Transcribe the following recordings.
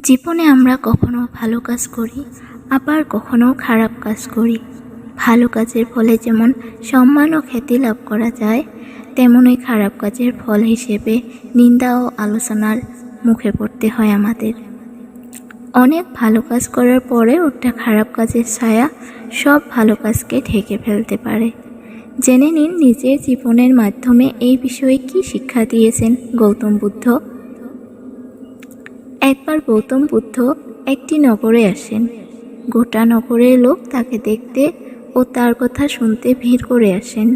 জীবনে আমরা কখনো ভালো কাজ করি, আবার কখনো খারাপ কাজ করি। ভালো কাজের ফলে যেমন সম্মান ও খ্যাতি লাভ করা যায়, তেমনই খারাপ কাজের ফল হিসেবে নিন্দা ও আলোচনার মুখে পড়তে হয় আমাদের। অনেক ভালো কাজ করার পরে একটা খারাপ কাজের ছায়া সব ভালো কাজকে ঢেকে ফেলতে পারে। জেনে নিন নিজের জীবনের মাধ্যমে এই বিষয়ে কী শিক্ষা দিয়েছেন গৌতম বুদ্ধ। একবার গৌতম বুদ্ধ একটি নগরে আসেন। গোটা নগরের লোক তাকে দেখতে ও তার কথা শুনতে ভিড় করে আসেন।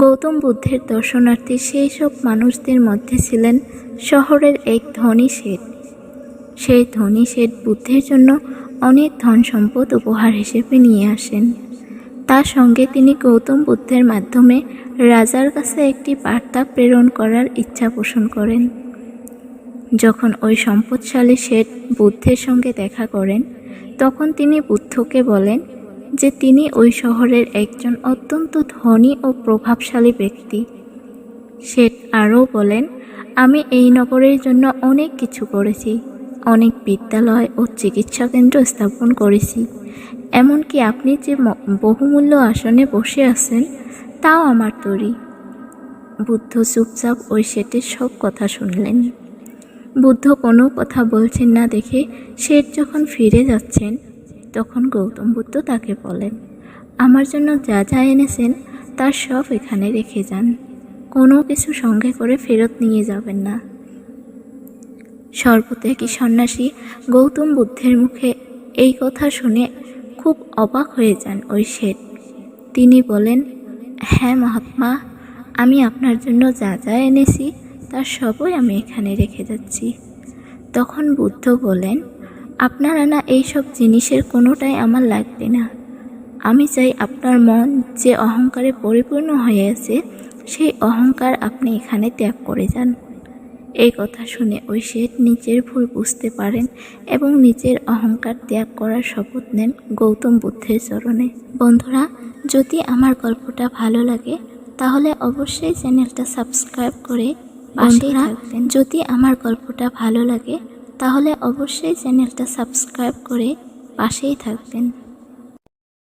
গৌতম বুদ্ধের দর্শনার্থী সেই সব মানুষদের মধ্যে ছিলেন শহরের এক ধনী শেঠ। সেই ধনী শেঠ বুদ্ধের জন্য অনেক ধন সম্পদ উপহার হিসেবে নিয়ে আসেন। তার সঙ্গে তিনি গৌতম বুদ্ধের মাধ্যমে রাজার কাছে একটি বার্তা প্রেরণ করার ইচ্ছা পোষণ করেন। যখন ওই সম্পদশালী শেঠ বুদ্ধের সঙ্গে দেখা করেন, তখন তিনি বুদ্ধকে বলেন যে তিনি ওই শহরের একজন অত্যন্ত ধনী ও প্রভাবশালী ব্যক্তি। শেঠ আরও বলেন, আমি এই নগরের জন্য অনেক কিছু করেছি, অনেক বিদ্যালয় ও চিকিৎসা কেন্দ্র স্থাপন করেছি, এমনকি আপনি যে বহুমূল্য আসনে বসে আছেন তাও আমার তৈরি। বুদ্ধ চুপচাপ ওই শেঠের সব কথা শুনলেন। বুদ্ধ কোনো কথা বলছেন না দেখে শেঠ যখন ফিরে যাচ্ছেন, তখন গৌতম বুদ্ধ তাকে বলেন, আমার জন্য যা যা এনেছেন তার সব এখানে রেখে যান, কোনো কিছু সঙ্গে করে ফেরত নিয়ে যাবেন না। সর্বত্যাগী সন্ন্যাসী গৌতম বুদ্ধের মুখে এই কথা শুনে খুব অবাক হয়ে যান ওই শেঠ। তিনি বলেন, হ্যাঁ মহাত্মা, আমি আপনার জন্য যা যা এনেছি তার সবই আমি এখানে রেখে যাচ্ছি। তখন বুদ্ধ বলেন, আপনার আনা এইসব জিনিসের কোনোটাই আমার লাগবে না। আমি চাই আপনার মন যে অহংকারে পরিপূর্ণ হয়ে আছে, সেই অহংকার আপনি এখানে ত্যাগ করে যান। এই কথা শুনে ওই শেঠ নিজের ভুল বুঝতে পারেন এবং নিজের অহংকার ত্যাগ করার শপথ নেন গৌতম বুদ্ধের চরণে। বন্ধুরা, যদি আমার গল্পটা ভালো লাগে তাহলে অবশ্যই চ্যানেলটা সাবস্ক্রাইব করে পাশেই থাকবেন। যদি আমার গল্পটা ভালো লাগে তাহলে অবশ্যই চ্যানেলটা সাবস্ক্রাইব করে পাশেই থাকবেন।